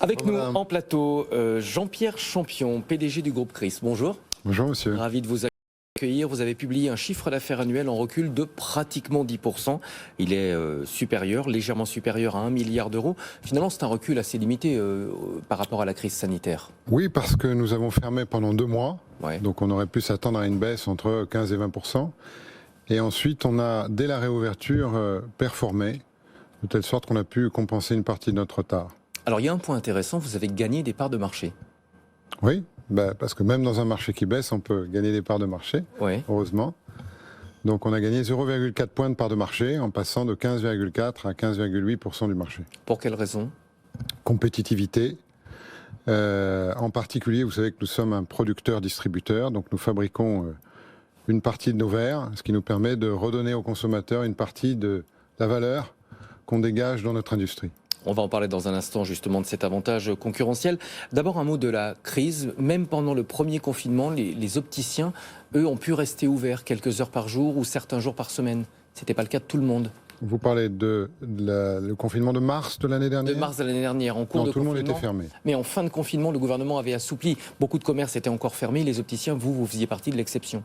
Avec Bonjour, nous madame. en plateau, Jean-Pierre Champion, PDG du groupe CRIS. Bonjour. Bonjour monsieur. Ravi de vous accueillir. Vous avez publié un chiffre d'affaires annuel en recul de pratiquement 10%. Il est supérieur, légèrement supérieur à 1 milliard d'euros. Finalement, c'est un recul assez limité par rapport à la crise sanitaire. Oui, parce que nous avons fermé pendant 2 mois, Ouais. donc on aurait pu s'attendre à une baisse entre 15 et 20%. Et ensuite, on a, dès la réouverture, performé, de telle sorte qu'on a pu compenser une partie de notre retard. Alors, il y a un point intéressant, vous avez gagné des parts de marché. Oui, parce que même dans un marché qui baisse, on peut gagner des parts de marché, Ouais. heureusement. Donc on a gagné 0,4 points de parts de marché en passant de 15,4 à 15,8% du marché. Pour quelle raison? Compétitivité. En particulier, vous savez que nous sommes un producteur-distributeur, donc nous fabriquons une partie de nos verres, ce qui nous permet de redonner aux consommateurs une partie de la valeur qu'on dégage dans notre industrie. On va en parler dans un instant justement de cet avantage concurrentiel. D'abord un mot de la crise. Même pendant le premier confinement, les opticiens, eux, ont pu rester ouverts quelques heures par jour ou certains jours par semaine. Ce n'était pas le cas de tout le monde. Vous parlez le confinement de mars de l'année dernière? De mars de l'année dernière, en cours de tout le monde confinement. était fermé. Mais en fin de confinement, le gouvernement avait assoupli. Beaucoup de commerces étaient encore fermés. Les opticiens, vous faisiez partie de l'exception.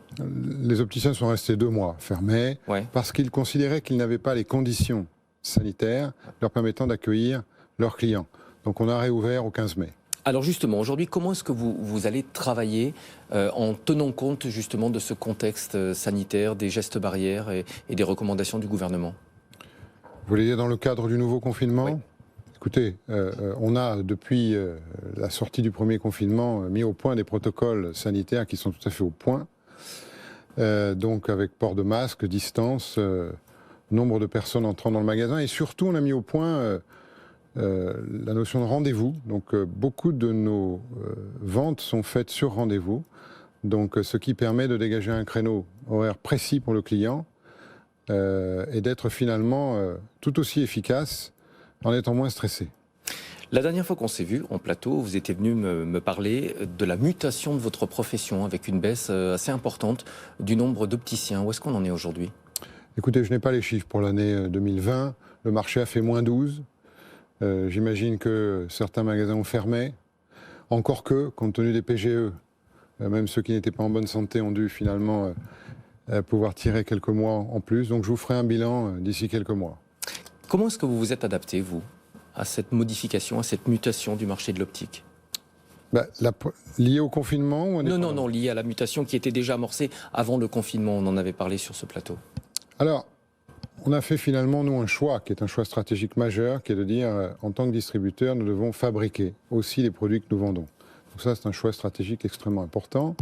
Les opticiens sont restés 2 mois fermés parce qu'ils considéraient qu'ils n'avaient pas les conditions sanitaires leur permettant d'accueillir leurs clients. Donc on a réouvert au 15 mai. Alors justement, aujourd'hui, comment est-ce que vous allez travailler en tenant compte justement de ce contexte sanitaire, des gestes barrières et des recommandations du gouvernement? Vous voulez dire dans le cadre du nouveau confinement? Oui. Écoutez, on a depuis la sortie du premier confinement mis au point des protocoles sanitaires qui sont tout à fait au point. Donc avec port de masque, distance, nombre de personnes entrant dans le magasin. Et surtout, on a mis au point la notion de rendez-vous. Donc beaucoup de nos ventes sont faites sur rendez-vous. Donc ce qui permet de dégager un créneau horaire précis pour le client et d'être finalement tout aussi efficace en étant moins stressé. La dernière fois qu'on s'est vu en plateau, vous étiez venu me parler de la mutation de votre profession avec une baisse assez importante du nombre d'opticiens. Où est-ce qu'on en est aujourd'hui? Écoutez, je n'ai pas les chiffres pour l'année 2020. Le marché a fait moins 12. J'imagine que certains magasins ont fermé. Encore que, compte tenu des PGE, même ceux qui n'étaient pas en bonne santé ont dû finalement pouvoir tirer quelques mois en plus. Donc je vous ferai un bilan d'ici quelques mois. Comment est-ce que vous vous êtes adapté, vous, à cette modification, à cette mutation du marché de l'optique? Lié au confinement ou Non, lié à la mutation qui était déjà amorcée avant le confinement. On en avait parlé sur ce plateau. Alors, on a fait finalement, nous, un choix qui est un choix stratégique majeur, qui est de dire, en tant que distributeur, nous devons fabriquer aussi les produits que nous vendons. Donc ça, c'est un choix stratégique extrêmement important.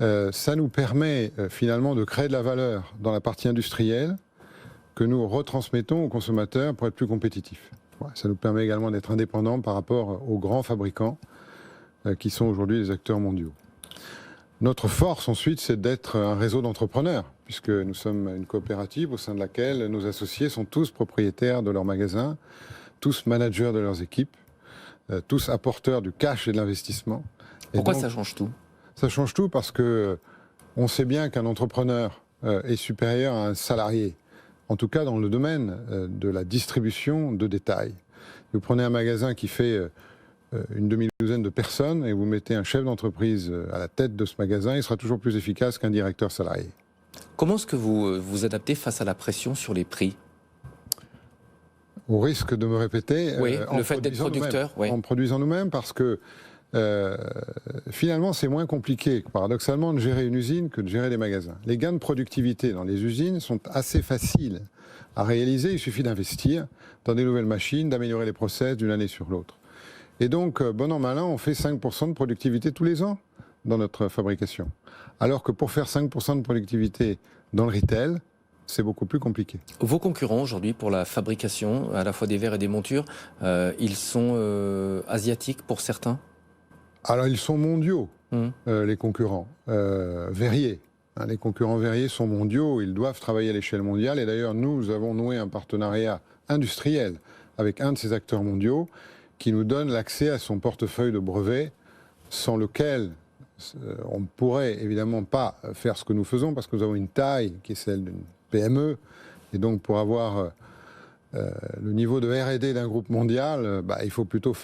Ça nous permet finalement de créer de la valeur dans la partie industrielle que nous retransmettons aux consommateurs pour être plus compétitifs. Ouais, ça nous permet également d'être indépendants par rapport aux grands fabricants qui sont aujourd'hui les acteurs mondiaux. Notre force ensuite, c'est d'être un réseau d'entrepreneurs, puisque nous sommes une coopérative au sein de laquelle nos associés sont tous propriétaires de leurs magasins, tous managers de leurs équipes, tous apporteurs du cash et de l'investissement. Pourquoi ça change tout? Ça change tout parce que on sait bien qu'un entrepreneur est supérieur à un salarié, en tout cas dans le domaine de la distribution de détail. Vous prenez un magasin qui fait une demi-douzaine de personnes et vous mettez un chef d'entreprise à la tête de ce magasin, il sera toujours plus efficace qu'un directeur salarié. Comment est-ce que vous vous adaptez face à la pression sur les prix? Au risque de me répéter, Oui, le fait d'être producteur, oui. En produisant nous-mêmes, parce que finalement c'est moins compliqué, paradoxalement, de gérer une usine que de gérer des magasins. Les gains de productivité dans les usines sont assez faciles à réaliser, il suffit d'investir dans des nouvelles machines, d'améliorer les process d'une année sur l'autre. Et donc, bon an, mal an, on fait 5% de productivité tous les ans dans notre fabrication. Alors que pour faire 5% de productivité dans le retail, c'est beaucoup plus compliqué. Vos concurrents aujourd'hui pour la fabrication, à la fois des verres et des montures, ils sont asiatiques pour certains? Alors, ils sont mondiaux, les concurrents verriers. Les concurrents verriers sont mondiaux, ils doivent travailler à l'échelle mondiale. Et d'ailleurs, nous avons noué un partenariat industriel avec un de ces acteurs mondiaux qui nous donne l'accès à son portefeuille de brevets, sans lequel on ne pourrait évidemment pas faire ce que nous faisons, parce que nous avons une taille qui est celle d'une PME, et donc pour avoir le niveau de R&D d'un groupe mondial, il faut plutôt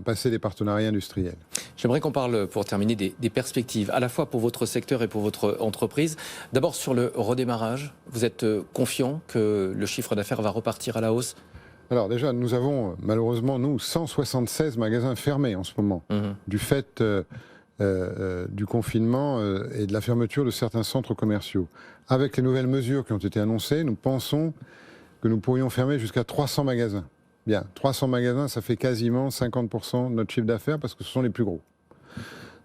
passer des partenariats industriels. J'aimerais qu'on parle, pour terminer, des perspectives, à la fois pour votre secteur et pour votre entreprise. D'abord, sur le redémarrage, vous êtes confiant que le chiffre d'affaires va repartir à la hausse? Alors déjà, nous avons malheureusement, 176 magasins fermés en ce moment, du fait du confinement et de la fermeture de certains centres commerciaux. Avec les nouvelles mesures qui ont été annoncées, nous pensons que nous pourrions fermer jusqu'à 300 magasins. Bien, 300 magasins, ça fait quasiment 50% de notre chiffre d'affaires parce que ce sont les plus gros.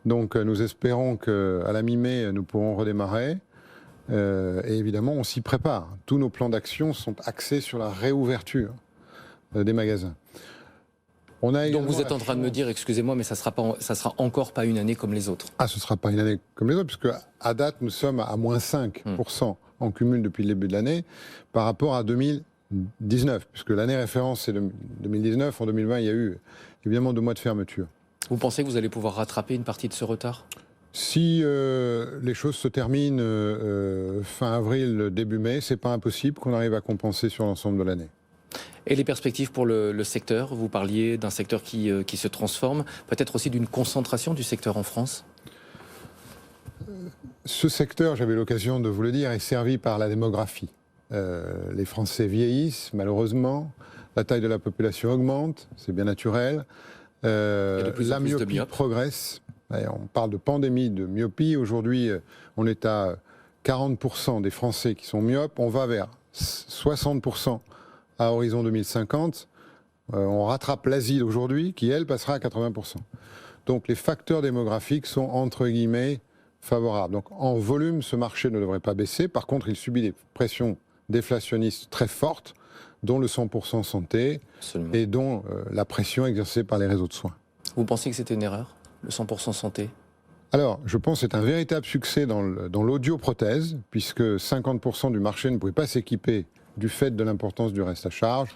Donc nous espérons qu'à la mi-mai, nous pourrons redémarrer. Et évidemment, on s'y prépare. Tous nos plans d'action sont axés sur la réouverture des magasins. Donc vous êtes en train de me dire, excusez-moi, mais ça sera encore pas une année comme les autres. Ah, ce ne sera pas une année comme les autres, puisque à date, nous sommes à moins 5% en cumul depuis le début de l'année par rapport à 2019, puisque l'année référence c'est 2019. En 2020, il y a eu évidemment 2 mois de fermeture. Vous pensez que vous allez pouvoir rattraper une partie de ce retard ? Si les choses se terminent fin avril, début mai, c'est pas impossible qu'on arrive à compenser sur l'ensemble de l'année. Et les perspectives pour le secteur? Vous parliez d'un secteur qui se transforme, peut-être aussi d'une concentration du secteur en France? Ce secteur, j'avais l'occasion de vous le dire, est servi par la démographie. Les Français vieillissent, malheureusement. La taille de la population augmente, c'est bien naturel. La myopie progresse. On parle de pandémie de myopie. Aujourd'hui, on est à 40% des Français qui sont myopes. On va vers 60% à horizon 2050. On rattrape l'Asie aujourd'hui, qui, elle, passera à 80%. Donc les facteurs démographiques sont, entre guillemets, favorables. Donc en volume, ce marché ne devrait pas baisser. Par contre, il subit des pressions déflationnistes très fortes, dont le 100% santé. Absolument. Et dont la pression exercée par les réseaux de soins. Vous pensez que c'était une erreur, le 100% santé? Alors, je pense que c'est un véritable succès dans l'audioprothèse, puisque 50% du marché ne pouvait pas s'équiper du fait de l'importance du reste à charge.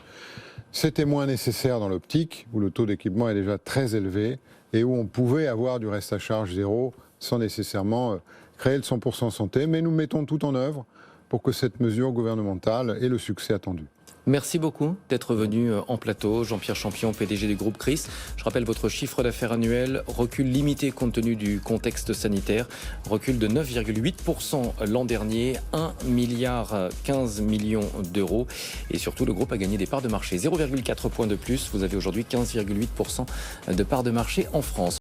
C'était moins nécessaire dans l'optique, où le taux d'équipement est déjà très élevé, et où on pouvait avoir du reste à charge zéro, sans nécessairement créer le 100% santé. Mais nous mettons tout en œuvre pour que cette mesure gouvernementale ait le succès attendu. Merci beaucoup d'être venu en plateau. Jean-Pierre Champion, PDG du groupe CRIS. Je rappelle votre chiffre d'affaires annuel, recul limité compte tenu du contexte sanitaire, recul de 9,8% l'an dernier, 1,15 milliard d'euros. Et surtout, le groupe a gagné des parts de marché, 0,4 points de plus. Vous avez aujourd'hui 15,8% de parts de marché en France.